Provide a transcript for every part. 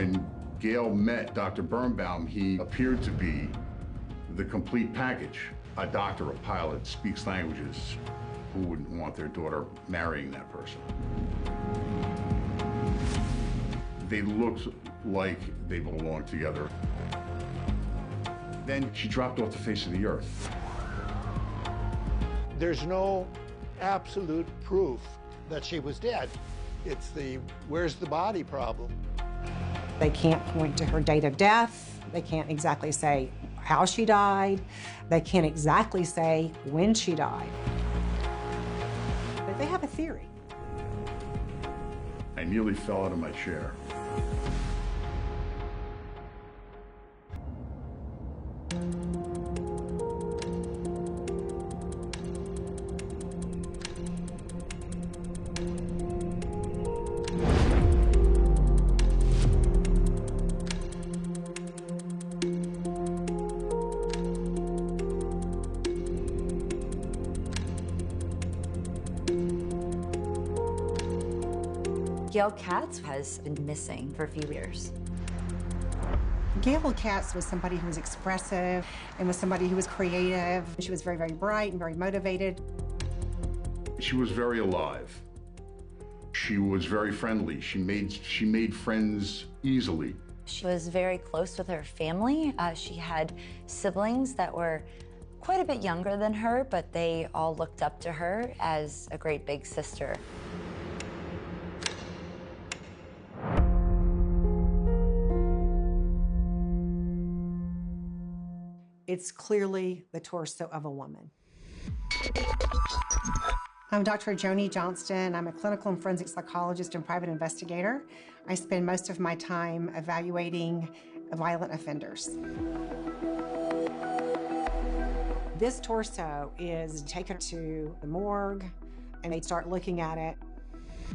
When Gail met Dr. Birnbaum, he appeared to be the complete package. A doctor, a pilot, speaks languages. Who wouldn't want their daughter marrying that person? They looked like they belonged together. Then she dropped off the face of the earth. There's no absolute proof that she was dead. It's the where's the body problem. They can't point to her date of death. They can't exactly say how she died. They can't exactly say when she died. But they have a theory. I nearly fell out of my chair. Gail Katz has been missing for a few years. Gail Katz was somebody who was expressive and was somebody who was creative. She was very, very bright and very motivated. She was very alive. She was very friendly. She made friends easily. She was very close with her family. She had siblings that were quite a bit younger than her, but they all looked up to her as a great big sister. It's clearly the torso of a woman. I'm Dr. Joni Johnston. I'm a clinical and forensic psychologist and private investigator. I spend most of my time evaluating violent offenders. This torso is taken to the morgue, and they start looking at it.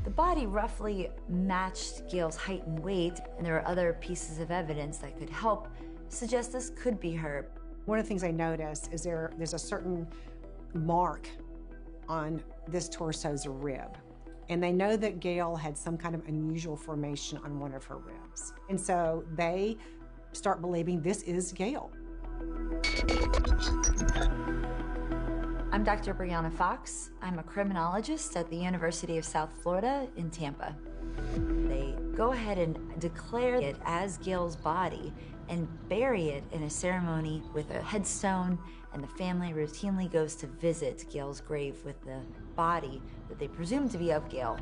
The body roughly matched Gail's height and weight, and there are other pieces of evidence that could help suggest this could be her. One of the things I noticed is there's a certain mark on this torso's rib. And they know that Gail had some kind of unusual formation on one of her ribs. And so they start believing this is Gail. I'm Dr. Brianna Fox. I'm a criminologist at the University of South Florida in Tampa. They go ahead and declare it as Gail's body and bury it in a ceremony with a headstone, and the family routinely goes to visit Gail's grave with the body that they presume to be of Gail.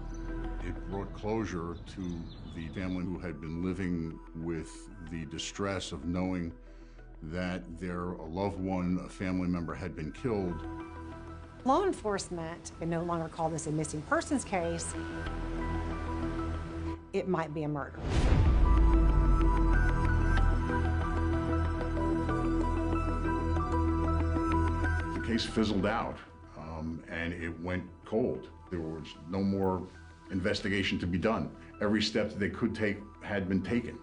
It brought closure to the family who had been living with the distress of knowing that their loved one, a family member, had been killed. Law enforcement can no longer call this a missing persons case. It might be a murder. The case fizzled out, and it went cold. There was no more investigation to be done. Every step that they could take had been taken.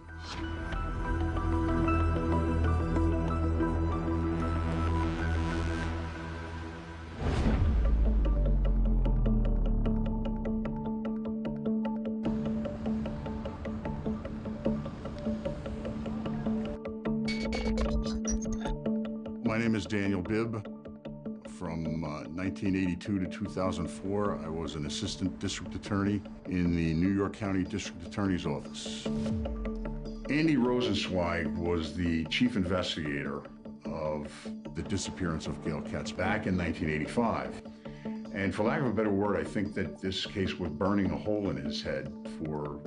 My name is Daniel Bibb. From 1982 to 2004, I was an assistant district attorney in the New York County District Attorney's Office. Andy Rosenzweig was the chief investigator of the disappearance of Gail Katz back in 1985. And for lack of a better word, I think that this case was burning a hole in his head for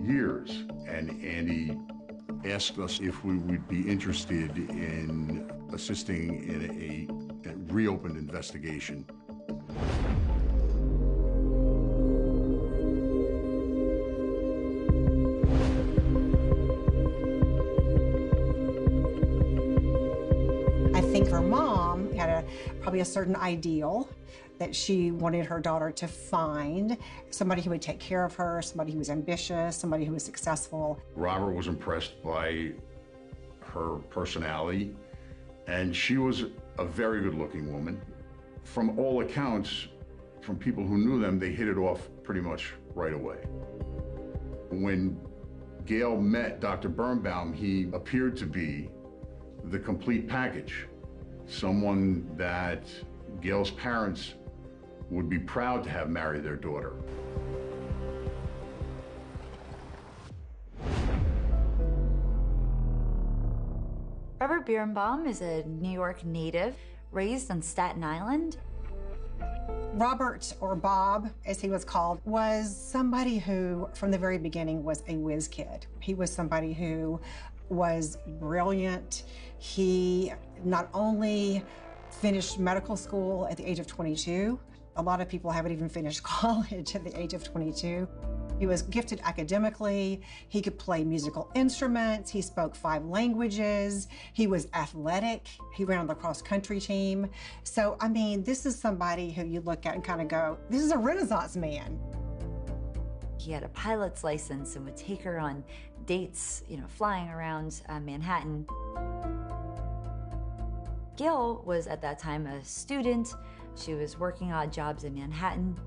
years. And Andy asked us if we would be interested in assisting in a reopened investigation. I think her mom had probably a certain ideal that she wanted her daughter to find, somebody who would take care of her, somebody who was ambitious, somebody who was successful. Robert was impressed by her personality, and she was a very good-looking woman. From all accounts, from people who knew them, they hit it off pretty much right away. When Gail met Dr. Birnbaum, he appeared to be the complete package. Someone that Gail's parents would be proud to have married their daughter. Robert Birnbaum is a New York native, raised on Staten Island. Robert, or Bob, as he was called, was somebody who, from the very beginning, was a whiz kid. He was somebody who was brilliant. He not only finished medical school at the age of 22, a lot of people haven't even finished college at the age of 22. He was gifted academically. He could play musical instruments. He spoke 5 languages. He was athletic. He ran on the cross-country team. So, I mean, this is somebody who you look at and kind of go, this is a Renaissance man. He had a pilot's license and would take her on dates, flying around Manhattan. Gail was at that time a student. She was working odd jobs in Manhattan.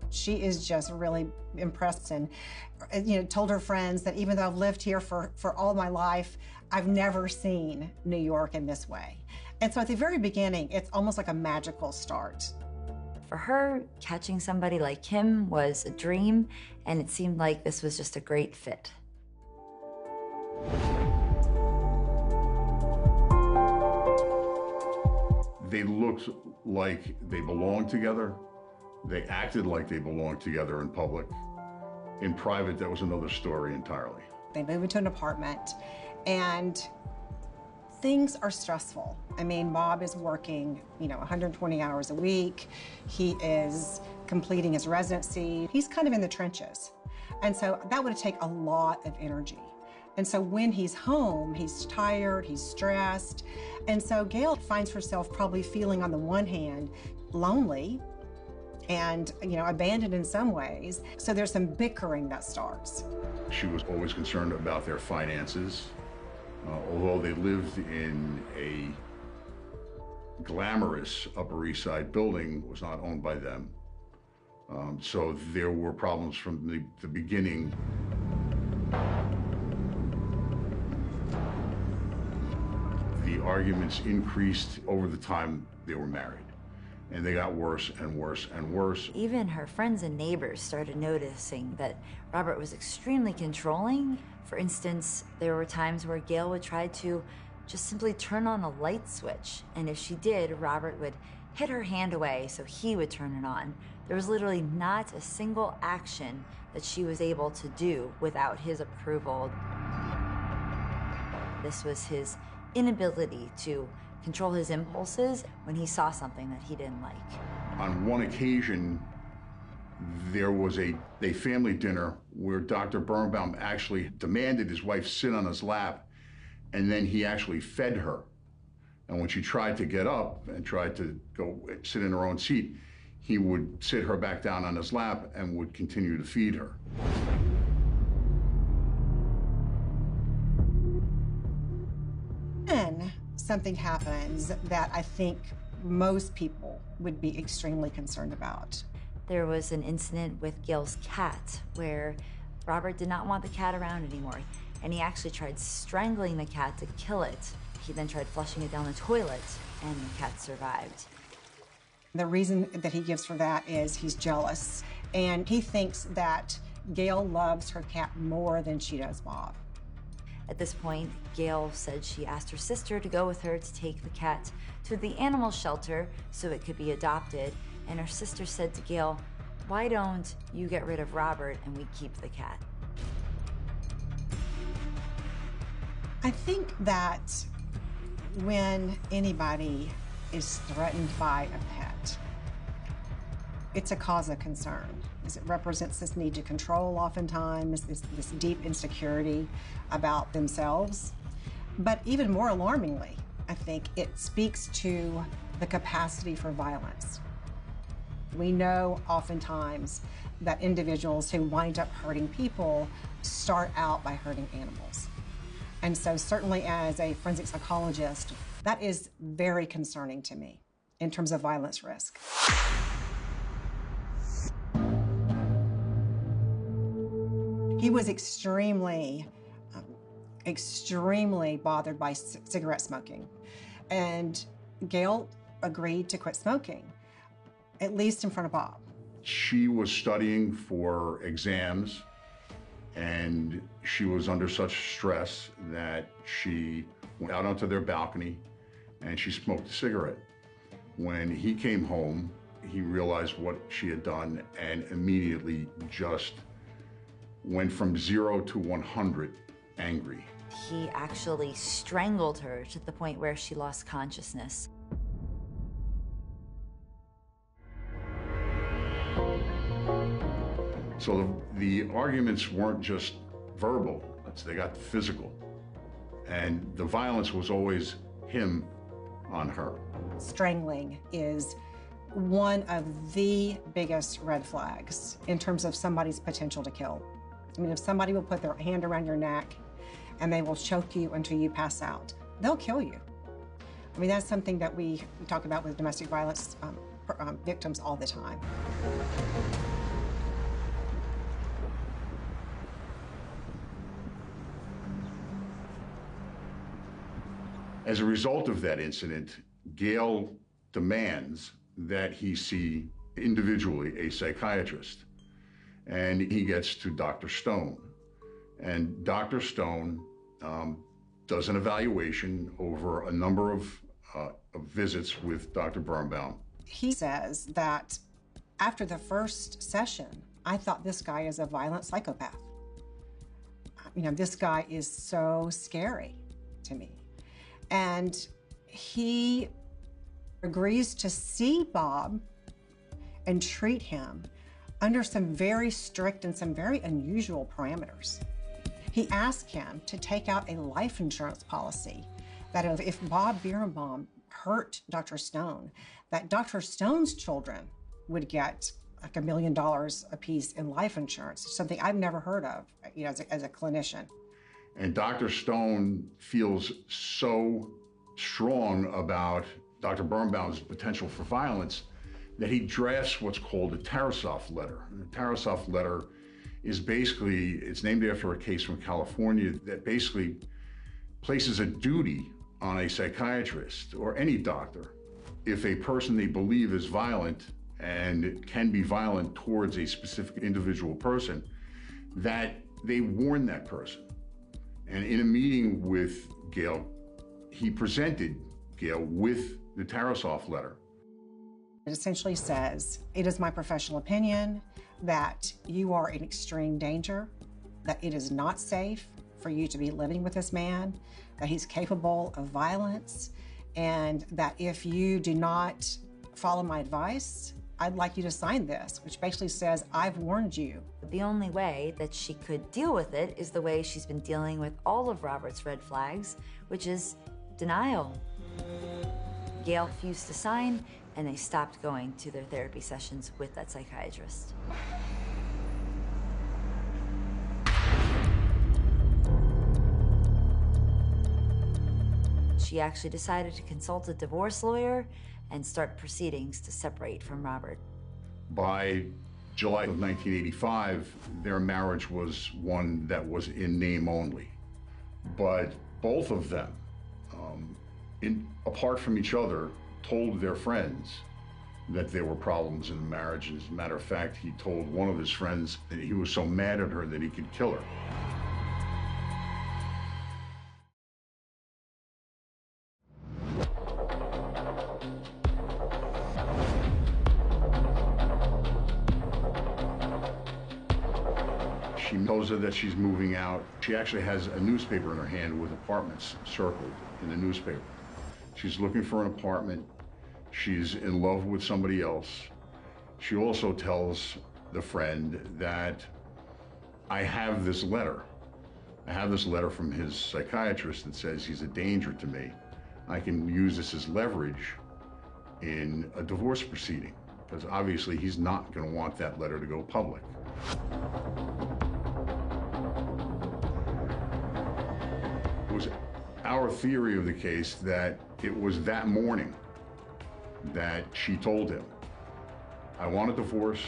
She is just really impressed and, told her friends that even though I've lived here for all my life, I've never seen New York in this way. And so at the very beginning, it's almost like a magical start. For her, catching somebody like him was a dream, and it seemed like this was just a great fit. They looked like they belonged together. They acted like they belonged together in public. In private, that was another story entirely. They move into an apartment, and things are stressful. I mean, Bob is working, 120 hours a week. He is completing his residency. He's kind of in the trenches. And so that would take a lot of energy. And so when he's home, he's tired, he's stressed. And so Gail finds herself probably feeling, on the one hand, lonely and, abandoned in some ways. So there's some bickering that starts. She was always concerned about their finances. Although they lived in a glamorous Upper East Side building, it was not owned by them. So there were problems from the beginning. The arguments increased over the time they were married, and they got worse and worse and worse. Even her friends and neighbors started noticing that Robert was extremely controlling. For instance, there were times where Gail would try to just simply turn on a light switch, and if she did, Robert would hit her hand away so he would turn it on. There was literally not a single action that she was able to do without his approval. This was his inability to control his impulses when he saw something that he didn't like. On one occasion, there was a family dinner where Dr. Birnbaum actually demanded his wife sit on his lap, and then he actually fed her. And when she tried to get up and tried to go sit in her own seat, he would sit her back down on his lap and would continue to feed her. Then something happens that I think most people would be extremely concerned about. There was an incident with Gail's cat where Robert did not want the cat around anymore, and he actually tried strangling the cat to kill it. He then tried flushing it down the toilet, and the cat survived. The reason that he gives for that is he's jealous, and he thinks that Gail loves her cat more than she does Bob. At this point, Gail said she asked her sister to go with her to take the cat to the animal shelter so it could be adopted. And her sister said to Gail, "Why don't you get rid of Robert and we keep the cat?" I think that when anybody is threatened by a pet, it's a cause of concern, because it represents this need to control oftentimes, this deep insecurity about themselves. But even more alarmingly, I think it speaks to the capacity for violence. We know oftentimes that individuals who wind up hurting people start out by hurting animals. And so certainly as a forensic psychologist, that is very concerning to me in terms of violence risk. He was extremely bothered by cigarette smoking. And Gail agreed to quit smoking, at least in front of Bob. She was studying for exams, and she was under such stress that she went out onto their balcony and she smoked a cigarette. When he came home, he realized what she had done and immediately just went from 0 to 100 angry. He actually strangled her to the point where she lost consciousness. So the arguments weren't just verbal, they got physical. And the violence was always him on her. Strangling is one of the biggest red flags in terms of somebody's potential to kill. I mean, if somebody will put their hand around your neck and they will choke you until you pass out, they'll kill you. I mean, that's something that we talk about with domestic violence victims all the time. As a result of that incident, Gail demands that he see individually a psychiatrist. And he gets to Dr. Stone. And Dr. Stone does an evaluation over a number of visits with Dr. Birnbaum. He says that after the first session, I thought this guy is a violent psychopath. You know, this guy is so scary to me. And he agrees to see Bob and treat him under some very strict and some very unusual parameters. He asked him to take out a life insurance policy that if Bob Birnbaum hurt Dr. Stone, that Dr. Stone's children would get like $1 million apiece in life insurance, something I've never heard of, you know, as a clinician. And Dr. Stone feels so strong about Dr. Birnbaum's potential for violence that he drafts what's called a Tarasoff letter. And the Tarasoff letter is basically, it's named after a case from California that basically places a duty on a psychiatrist or any doctor. If a person they believe is violent and can be violent towards a specific individual person, that they warn that person. And in a meeting with Gail, he presented Gail with the Tarasoff letter. It essentially says, it is my professional opinion that you are in extreme danger, that it is not safe for you to be living with this man, that he's capable of violence, and that if you do not follow my advice, I'd like you to sign this, which basically says, I've warned you. The only way that she could deal with it is the way she's been dealing with all of Robert's red flags, which is denial. Gail refused to sign, and they stopped going to their therapy sessions with that psychiatrist. She actually decided to consult a divorce lawyer and start proceedings to separate from Robert. By July of 1985, their marriage was one that was in name only. But both of them, apart from each other, told their friends that there were problems in the marriage. As a matter of fact, he told one of his friends that he was so mad at her that he could kill her. She tells her that she's moving out. She actually has a newspaper in her hand with apartments circled in the newspaper. She's looking for an apartment. She's in love with somebody else. She also tells the friend that I have this letter. I have this letter from his psychiatrist that says he's a danger to me. I can use this as leverage in a divorce proceeding, because obviously he's not going to want that letter to go public. It was our theory of the case that it was that morning that she told him, I want a divorce,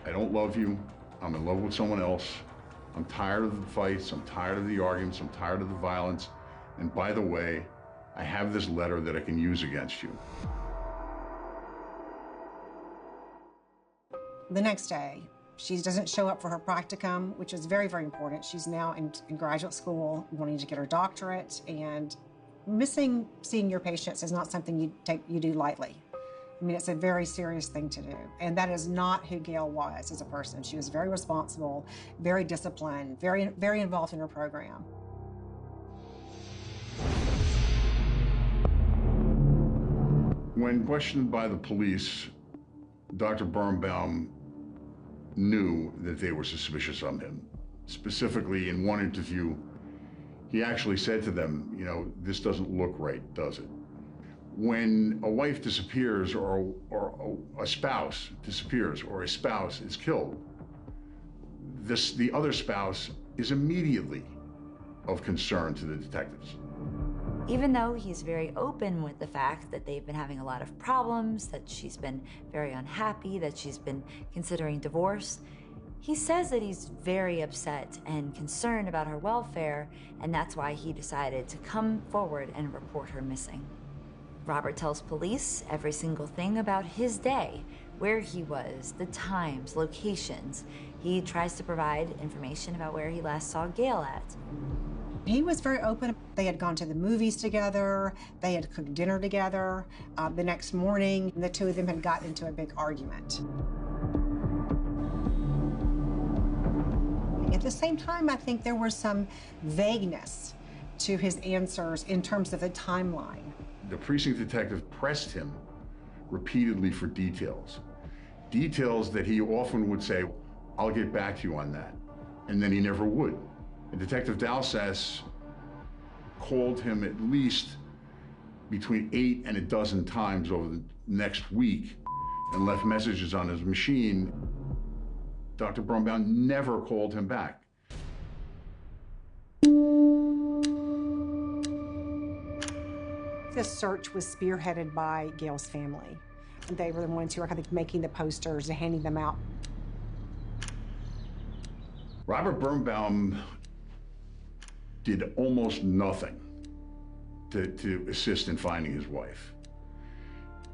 I don't love you, I'm in love with someone else, I'm tired of the fights, I'm tired of the arguments, I'm tired of the violence. And by the way, I have this letter that I can use against you. The next day, she doesn't show up for her practicum, which is very, very important. She's now in graduate school, wanting to get her doctorate, and missing seeing your patients is not something you do lightly. I mean, it's a very serious thing to do. And that is not who Gail was as a person. She was very responsible, very disciplined, very, very involved in her program. When questioned by the police, Dr. Birnbaum knew that they were suspicious of him. Specifically, in one interview, he actually said to them, you know, this doesn't look right, does it? When a wife disappears or a spouse disappears or a spouse is killed, the other spouse is immediately of concern to the detectives. Even though he's very open with the fact that they've been having a lot of problems, that she's been very unhappy, that she's been considering divorce, he says that he's very upset and concerned about her welfare, and that's why he decided to come forward and report her missing. Robert tells police every single thing about his day, where he was, the times, locations. He tries to provide information about where he last saw Gail at. He was very open. They had gone to the movies together. They had cooked dinner together. The next morning, the two of them had gotten into a big argument. At the same time, I think there was some vagueness to his answers in terms of the timeline. The precinct detective pressed him repeatedly for details. Details that he often would say, I'll get back to you on that. And then he never would. And Detective Dalsas called him at least between 8 and 12 times over the next week and left messages on his machine. Dr. Birnbaum never called him back. This search was spearheaded by Gail's family. They were the ones who were, I think, making the posters and handing them out. Robert Birnbaum did almost nothing to assist in finding his wife.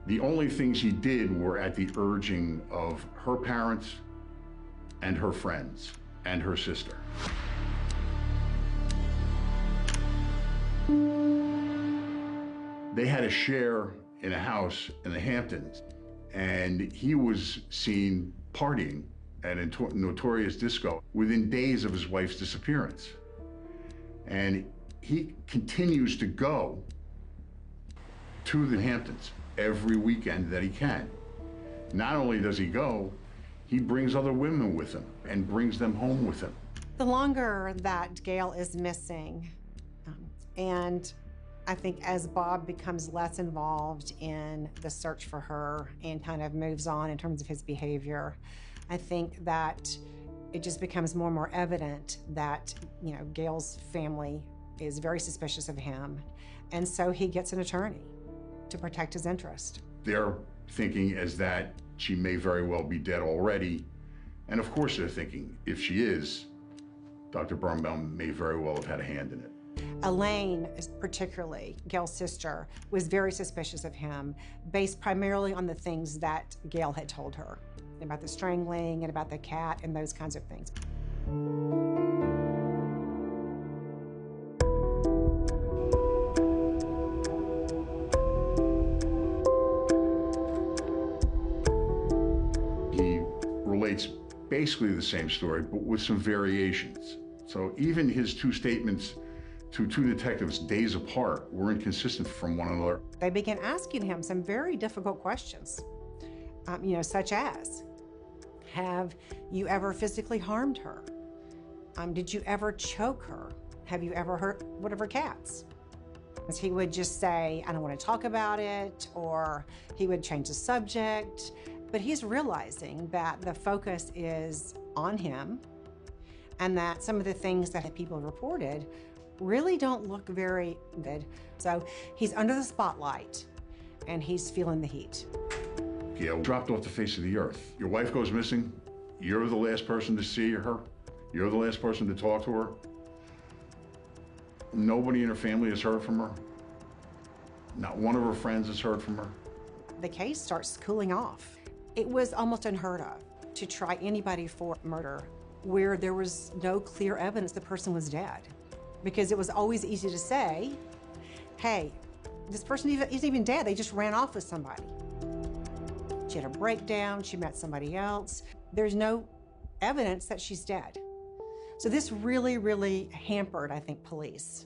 The only things he did were at the urging of her parents and her friends and her sister. They had a share in a house in the Hamptons, and he was seen partying at a notorious disco within days of his wife's disappearance. And he continues to go to the Hamptons every weekend that he can. Not only does he go, he brings other women with him and brings them home with him. The longer that Gail is missing, and I think as Bob becomes less involved in the search for her and kind of moves on in terms of his behavior, I think that it just becomes more and more evident that, you know, Gail's family is very suspicious of him. And so he gets an attorney to protect his interest. Their thinking is that she may very well be dead already. And of course they're thinking, if she is, Dr. Birnbaum may very well have had a hand in it. Elaine, particularly, Gail's sister, was very suspicious of him, based primarily on the things that Gail had told her about the strangling and about the cat and those kinds of things. He relates basically the same story, but with some variations. So even his two statements to two detectives days apart were inconsistent from one another. They began asking him some very difficult questions, you know, such as, have you ever physically harmed her? Did you ever choke her? Have you ever hurt one of her cats? He would just say, I don't want to talk about it, or he would change the subject. But he's realizing that the focus is on him and that some of the things that people reported really don't look very good. So he's under the spotlight and he's feeling the heat. Gail dropped off the face of the earth. Your wife goes missing, you're the last person to see her, You're the last person to talk to her. Nobody in her family has heard from her. Not one of her friends has heard from her. The case starts cooling off. It was almost unheard of to try anybody for murder where there was no clear evidence the person was dead. Because it was always easy to say, hey, this person isn't even dead, they just ran off with somebody. She had a breakdown, she met somebody else. There's no evidence that she's dead. So this really, really hampered, I think, police.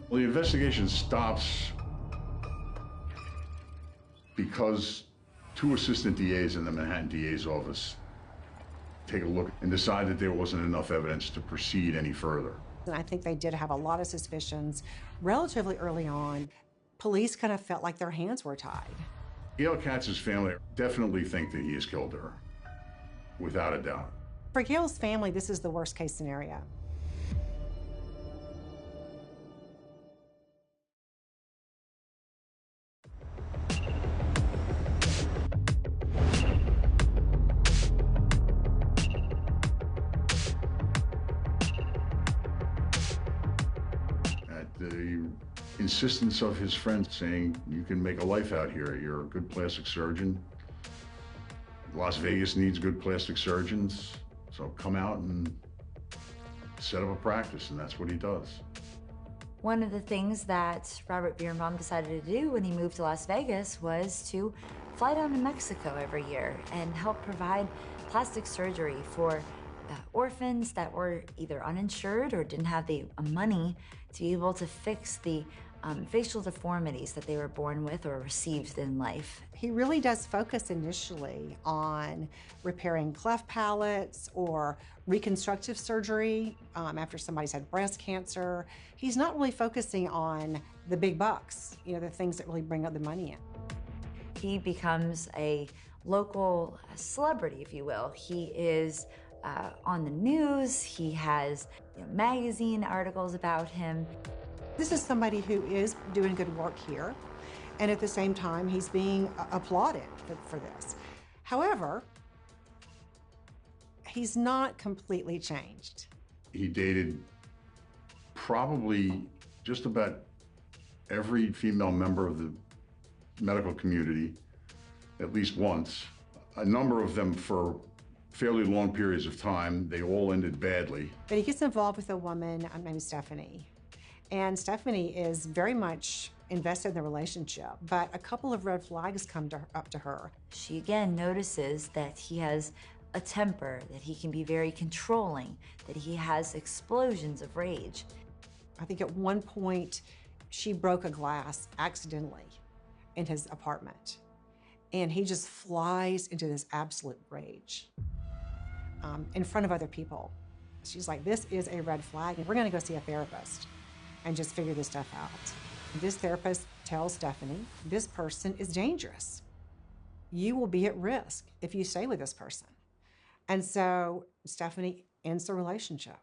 Well, the investigation stops because two assistant DAs in the Manhattan DA's office take a look and decide that there wasn't enough evidence to proceed any further. And I think they did have a lot of suspicions relatively early on. Police kind of felt like their hands were tied. Gail Katz's family definitely think that he has killed her, without a doubt. For Gail's family, this is the worst case scenario. The insistence of his friends saying, you can make a life out here. You're a good plastic surgeon. Las Vegas needs good plastic surgeons. So come out and set up a practice, and that's what he does. One of the things that Robert Birnbaum decided to do when he moved to Las Vegas was to fly down to Mexico every year and help provide plastic surgery for orphans that were either uninsured or didn't have the money to be able to fix the facial deformities that they were born with or received in life. He really does focus initially on repairing cleft palates or reconstructive surgery after somebody's had breast cancer. He's not really focusing on the big bucks, you know, the things that really bring up the money in. He becomes a local celebrity, if you will. He is on the news. He has magazine articles about him. This is somebody who is doing good work here, and at the same time, he's being applauded for this. However, he's not completely changed. He dated probably just about every female member of the medical community at least once. A number of them for fairly long periods of time. They all ended badly. But he gets involved with a woman named Stephanie. And Stephanie is very much invested in the relationship, but a couple of red flags come up to her. She again notices that he has a temper, that he can be very controlling, that he has explosions of rage. I think at one point she broke a glass accidentally in his apartment, and he just flies into this absolute rage in front of other people. She's like, this is a red flag, and we're gonna go see a therapist and just figure this stuff out. This therapist tells Stephanie, this person is dangerous. You will be at risk if you stay with this person. And so Stephanie ends the relationship.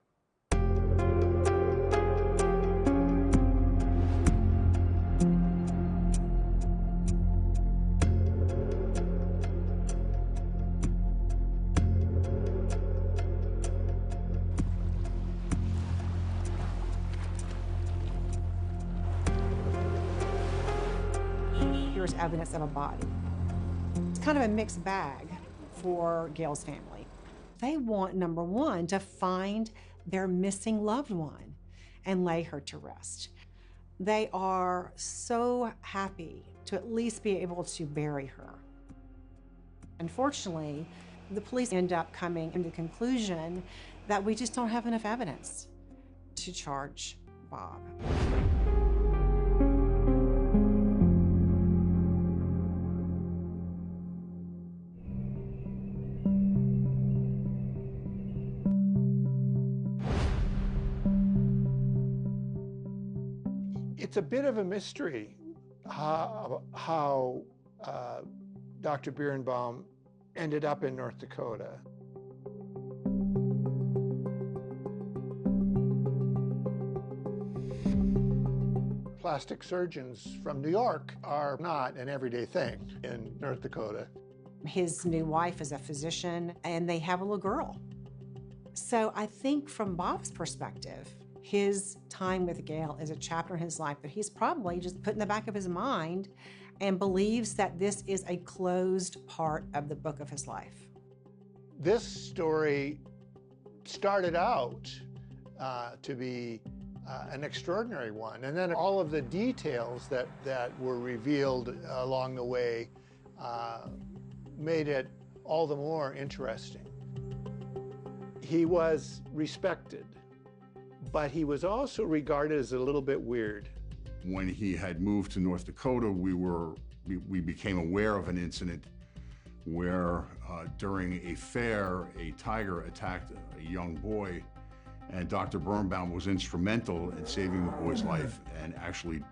Here's evidence of a body. It's kind of a mixed bag for Gail's family. They want, number one, to find their missing loved one and lay her to rest. They are so happy to at least be able to bury her. Unfortunately, the police end up coming to the conclusion that we just don't have enough evidence to charge Bob. It's a bit of a mystery how Dr. Birnbaum ended up in North Dakota. plastic surgeons from New York are not an everyday thing in North Dakota. His new wife is a physician, and they have a little girl. So I think from Bob's perspective, his time with Gail is a chapter in his life that he's probably just put in the back of his mind and believes that this is a closed part of the book of his life. This story started out to be an extraordinary one, and then all of the details that were revealed along the way made it all the more interesting. He was respected, but he was also regarded as a little bit weird. When he had moved to North Dakota, we became aware of an incident where during a fair, a tiger attacked a young boy, and Dr. Birnbaum was instrumental in saving the boy's life and actually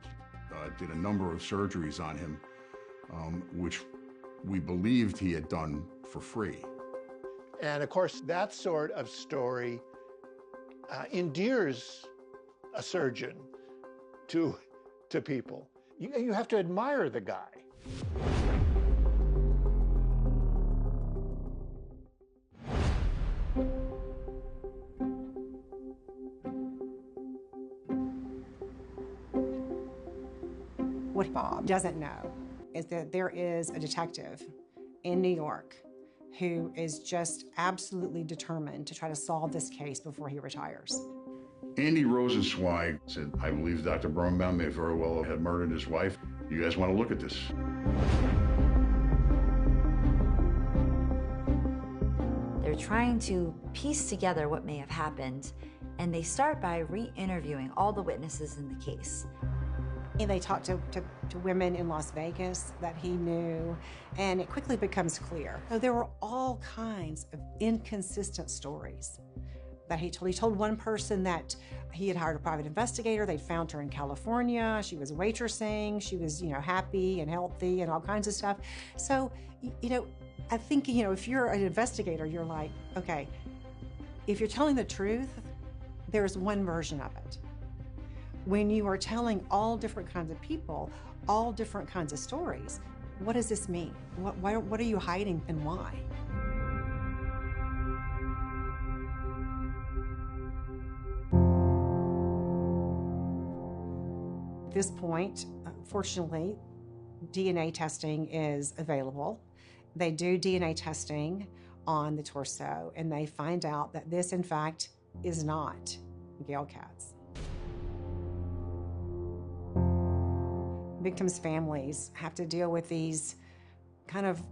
did a number of surgeries on him, which we believed he had done for free. And of course, that sort of story endears a surgeon to people. You have to admire the guy. What Bob doesn't know is that there is a detective in New York who is just absolutely determined to try to solve this case before he retires. Andy Rosenzweig said, I believe Dr. Birnbaum may very well have murdered his wife. You guys want to look at this? They're trying to piece together what may have happened, and they start by re-interviewing all the witnesses in the case. And they talked to women in Las Vegas that he knew, and it quickly becomes clear. So there were all kinds of inconsistent stories that he told. He told one person that he had hired a private investigator. They'd found her in California. She was waitressing. She was, happy and healthy and all kinds of stuff. So, I think, if you're an investigator, you're like, okay, if you're telling the truth, there's one version of it. When you are telling all different kinds of people, all different kinds of stories, what does this mean? What are you hiding and why? At this point, fortunately, DNA testing is available. They do DNA testing on the torso, and they find out that this, in fact, is not Gail Katz. Victims' families have to deal with these kind of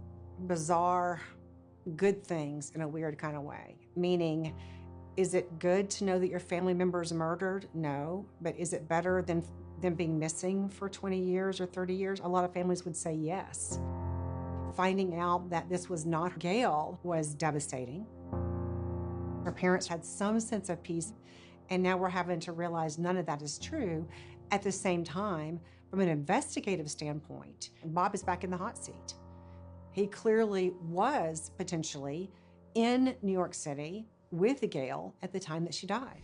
bizarre good things in a weird kind of way. Meaning, is it good to know that your family member is murdered? No. But is it better than them being missing for 20 years or 30 years? A lot of families would say yes. Finding out that this was not Gail was devastating. Her parents had some sense of peace, and now we're having to realize none of that is true. At the same time, from an investigative standpoint, Bob is back in the hot seat. He clearly was potentially in New York City with Gail at the time that she died.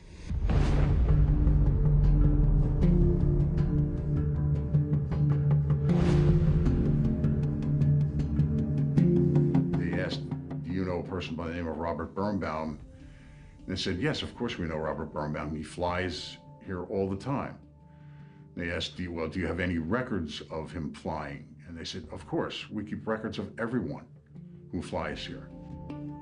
They asked, do you know a person by the name of Robert Birnbaum? And they said, yes, of course we know Robert Birnbaum. He flies here all the time. They asked, do you have any records of him flying? And they said, of course, we keep records of everyone who flies here.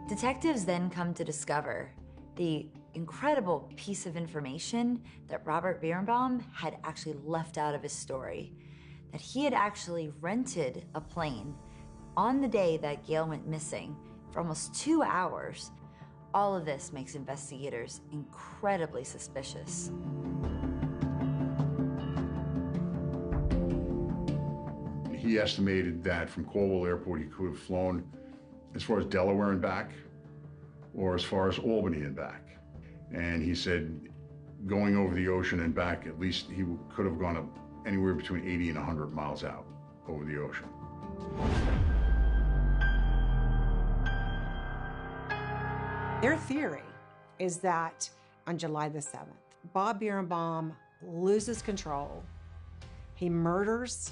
Detectives then come to discover the incredible piece of information that Robert Birnbaum had actually left out of his story, that he had actually rented a plane on the day that Gail went missing for almost 2 hours. All of this makes investigators incredibly suspicious. He estimated that from Caldwell Airport, he could have flown as far as Delaware and back, or as far as Albany and back. And he said, going over the ocean and back, at least he could have gone up anywhere between 80 and 100 miles out over the ocean. Their theory is that on July the 7th, Bob Birnbaum loses control He murders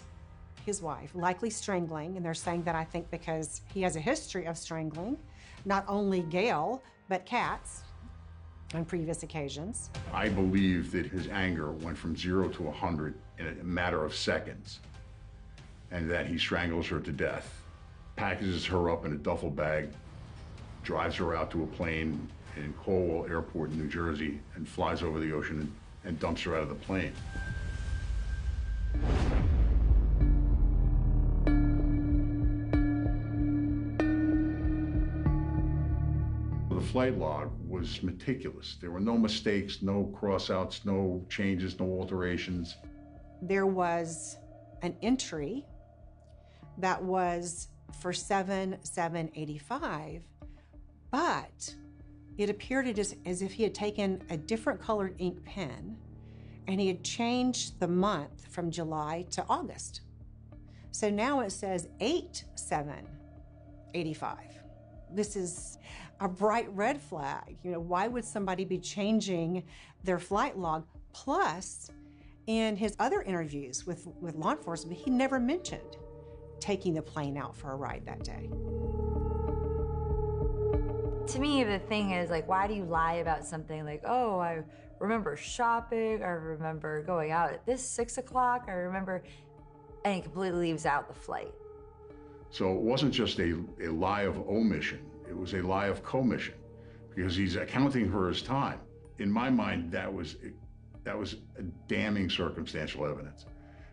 his wife, likely strangling, and they're saying that I think because he has a history of strangling, not only Gail, but Katz on previous occasions. I believe that his anger went from 0 to 100 in a matter of seconds, and that he strangles her to death, packages her up in a duffel bag, drives her out to a plane in Colwell Airport in New Jersey, and flies over the ocean and dumps her out of the plane. The flight log was meticulous. There were no mistakes, no cross-outs, no changes, no alterations. There was an entry that was for 7/7/85, but it appeared as if he had taken a different colored ink pen and he had changed the month from July to August. So now it says 8/7/85. This is a bright red flag. You know, why would somebody be changing their flight log? Plus, in his other interviews with law enforcement, he never mentioned taking the plane out for a ride that day. To me, the thing is, like, why do you lie about something like, oh, I remember shopping, I remember going out at this 6 o'clock, I remember, and he completely leaves out the flight. So it wasn't just a lie of omission, it was a lie of commission, because he's accounting for his time. In my mind, that was a damning circumstantial evidence,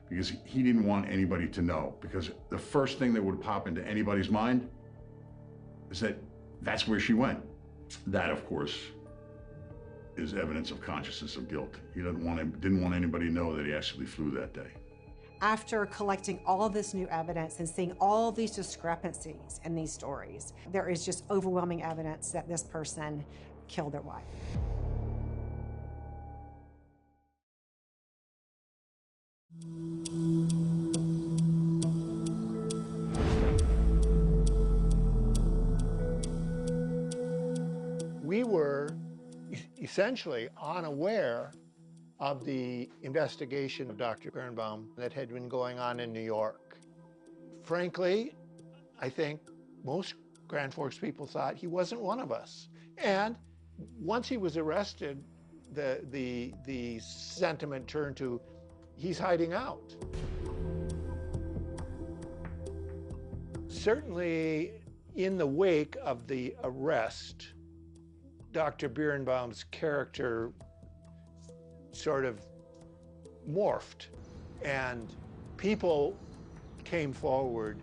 because he didn't want anybody to know, because the first thing that would pop into anybody's mind is that that's where she went. That, of course, is evidence of consciousness of guilt. He didn't want anybody to know that he actually flew that day. After collecting all this new evidence and seeing all these discrepancies in these stories, there is just overwhelming evidence that this person killed their wife. We were essentially unaware of the investigation of Dr. Birnbaum that had been going on in New York. Frankly, I think most Grand Forks people thought he wasn't one of us. And once he was arrested, the sentiment turned to, he's hiding out. Certainly, in the wake of the arrest, Dr. Birnbaum's character sort of morphed, and people came forward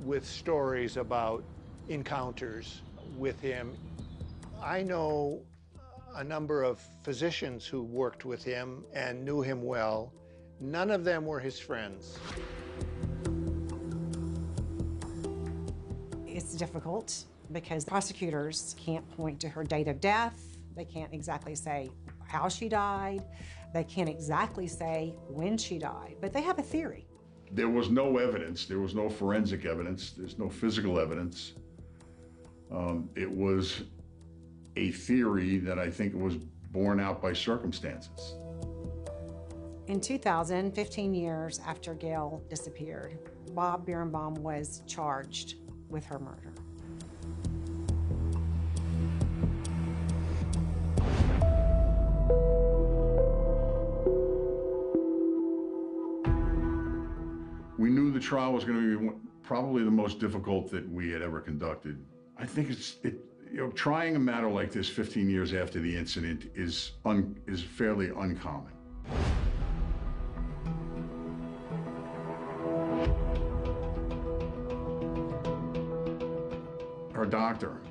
with stories about encounters with him. I know a number of physicians who worked with him and knew him well. None of them were his friends. It's difficult because prosecutors can't point to her date of death. They can't exactly say how she died. They can't exactly say when she died, but they have a theory. There was no evidence. There was no forensic evidence. There's no physical evidence. It was a theory that I think was borne out by circumstances. In 2000, 15 years after Gail disappeared, Bob Birnbaum was charged with her murder. We knew the trial was going to be probably the most difficult that we had ever conducted. I think trying a matter like this 15 years after the incident is fairly uncommon. Her doctor,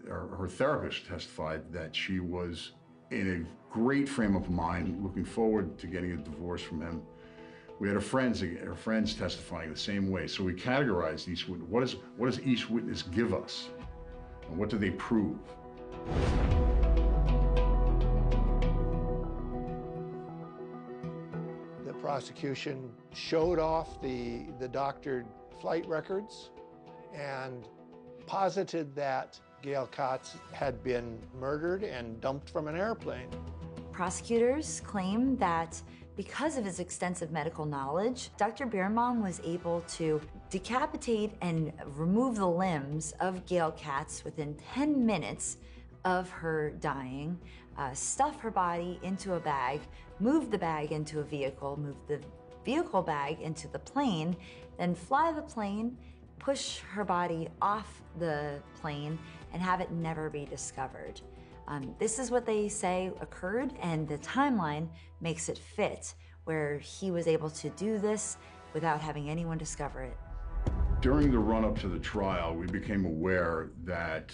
her therapist testified that she was in a great frame of mind, looking forward to getting a divorce from him. We had her friends testifying the same way. So we categorized each witness. What does each witness give us? And what do they prove? The prosecution showed off the doctored flight records and posited that Gail Katz had been murdered and dumped from an airplane. Prosecutors claim that Because of his extensive medical knowledge, Dr. Birnbaum was able to decapitate and remove the limbs of Gail Katz within 10 minutes of her dying, stuff her body into a bag, move the bag into a vehicle, move the vehicle bag into the plane, then fly the plane, push her body off the plane, and have it never be discovered. This is what they say occurred, and the timeline makes it fit, where he was able to do this without having anyone discover it. During the run-up to the trial, we became aware that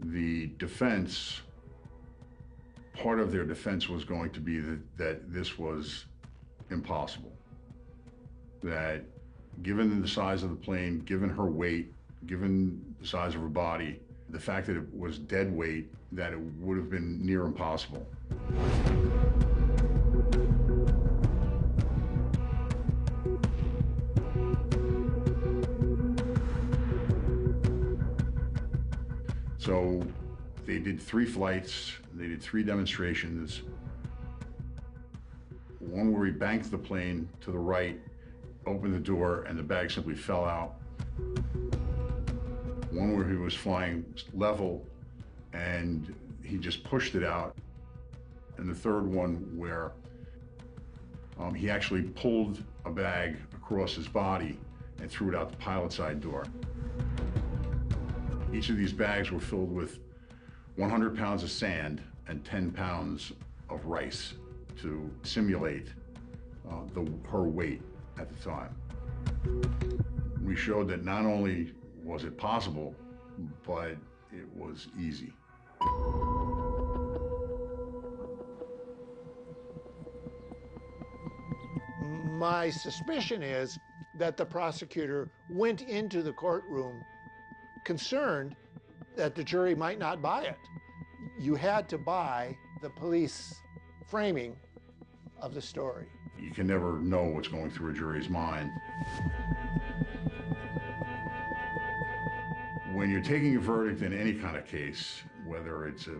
the defense, part of their defense was going to be that this was impossible. That given the size of the plane, given her weight, given the size of her body, the fact that it was dead weight, that it would have been near impossible. So they did 3 flights, they did 3 demonstrations. One where he banked the plane to the right, opened the door, and the bag simply fell out. One where he was flying level and he just pushed it out. And the third one where he actually pulled a bag across his body and threw it out the pilot side door. Each of these bags were filled with 100 pounds of sand and 10 pounds of rice to simulate her weight at the time. We showed that not only was it possible, but it was easy. My suspicion is that the prosecutor went into the courtroom concerned that the jury might not buy it. You had to buy the police framing of the story. You can never know what's going through a jury's mind. When you're taking a verdict in any kind of case, whether it's a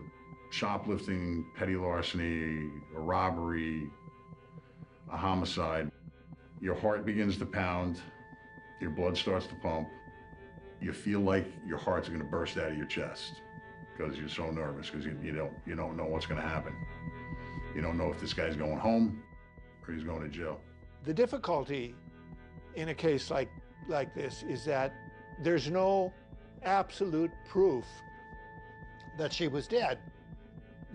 shoplifting, petty larceny, a robbery, a homicide, your heart begins to pound, your blood starts to pump, you feel like your heart's gonna burst out of your chest because you're so nervous, because you don't know what's gonna happen. You don't know if this guy's going home or he's going to jail. The difficulty in a case like this is that there's no absolute proof that she was dead.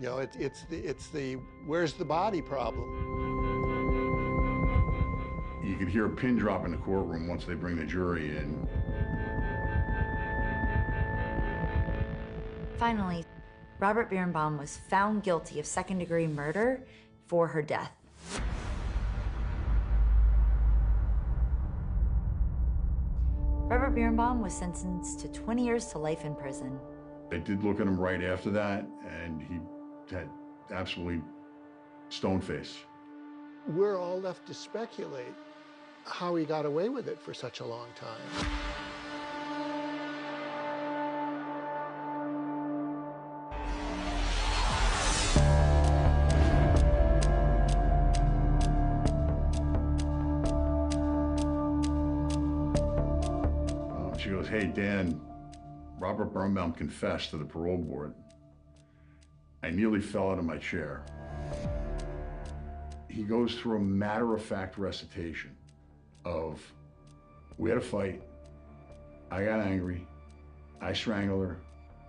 You know, it's the where's the body problem. You could hear a pin drop in the courtroom once they bring the jury in. Finally, Robert Birnbaum was found guilty of second-degree murder for her death. Robert Birnbaum was sentenced to 20 years to life in prison. I did look at him right after that, and he had absolutely stone face. We're all left to speculate how he got away with it for such a long time. She goes, "Hey, Dan, Robert Birnbaum confessed to the parole board. I nearly fell out of my chair." He goes through a matter-of-fact recitation of, we had a fight, I got angry, I strangled her,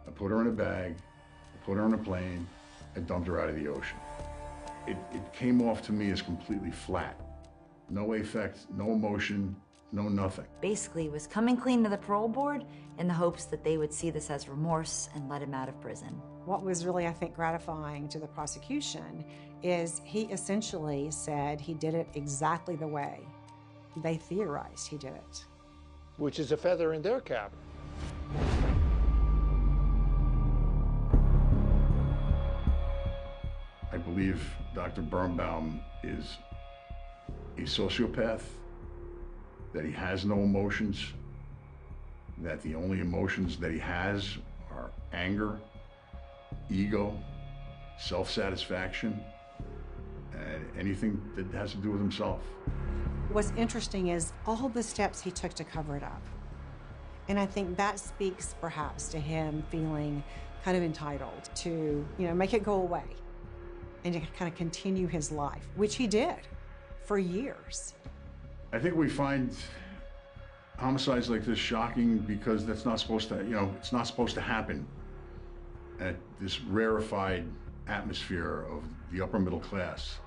I put her in a bag, I put her in a plane, I dumped her out of the ocean. It came off to me as completely flat. No affect, no emotion, no nothing. Basically, was coming clean to the parole board in the hopes that they would see this as remorse and let him out of prison. What was really, I think, gratifying to the prosecution is he essentially said he did it exactly the way they theorized he did it. Which is a feather in their cap. I believe Dr. Birnbaum is a sociopath, that he has no emotions, that the only emotions that he has are anger, ego, self-satisfaction, and anything that has to do with himself. What's interesting is all the steps he took to cover it up. And I think that speaks perhaps to him feeling kind of entitled to, make it go away and to kind of continue his life, which he did for years. I think we find homicides like this shocking because that's not supposed to, it's not supposed to happen at this rarefied atmosphere of the upper middle class.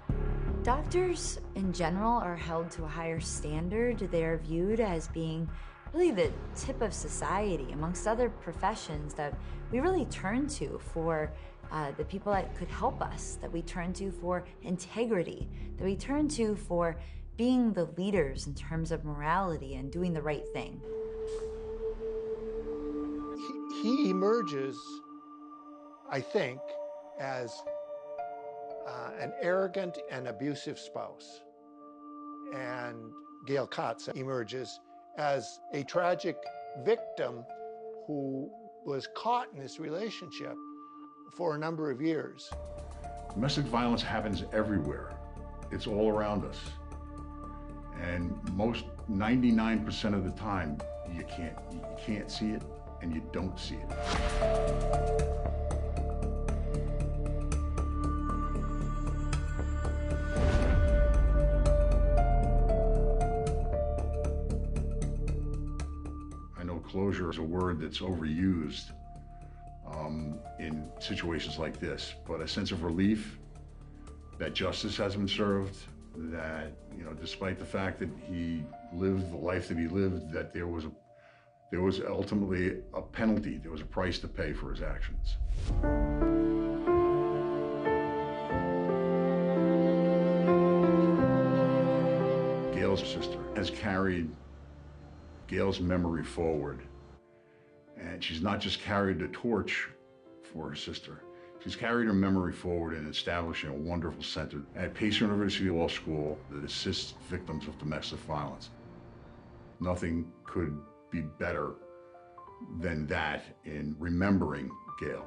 Doctors in general are held to a higher standard. They're viewed as being really the tip of society amongst other professions that we really turn to for the people that could help us, that we turn to for integrity, that we turn to for being the leaders in terms of morality and doing the right thing. He emerges, I think, as an arrogant and abusive spouse. And Gail Katz emerges as a tragic victim who was caught in this relationship for a number of years. Domestic violence happens everywhere. It's all around us. And 99% of the time, you can't see it and you don't see it. Closure is a word that's overused in situations like this, but a sense of relief that justice has been served, that, despite the fact that he lived the life that he lived, that there was ultimately a penalty, there was a price to pay for his actions. Gail's sister has carried Gail's memory forward. And she's not just carried the torch for her sister, she's carried her memory forward in establishing a wonderful center at Pacer University Law School that assists victims of domestic violence. Nothing could be better than that in remembering Gail.